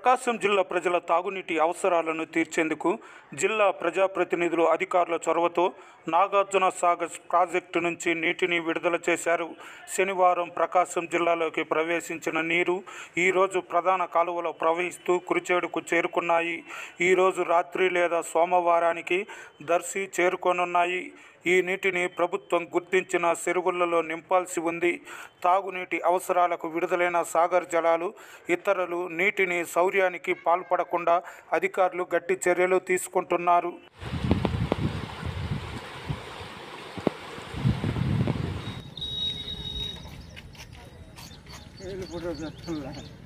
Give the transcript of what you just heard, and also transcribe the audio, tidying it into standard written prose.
ప్రకాశం జిల్లా ప్రజల తాగునీటి అవసరాలను తీర్చేందుకు జిల్లా ప్రజాప్రతినిధులు అధికారుల చొరవతో నాగార్జున సాగర్ ప్రాజెక్టు నుంచి నీటిని విడుదల చేశారు. శనివారం ప్రకాశం జిల్లాలోకి ప్రవేశించిన నీరు ఈరోజు ప్రధాన కాలువలో ప్రవహిస్తూ కురిచేడుకు చేరుకున్నాయి. ఈరోజు రాత్రి లేదా సోమవారానికి దర్శి చేరుకోనున్నాయి. ఈ నీటిని ప్రభుత్వం గుర్తించిన చెరువులలో నింపాల్సి ఉంది. తాగునీటి అవసరాలకు విడుదలైన సాగర్ జలాలు ఇతరులు నీటిని శౌర్యానికి పాల్పడకుండా అధికారులు గట్టి చర్యలు తీసుకుంటున్నారు. ఫోటో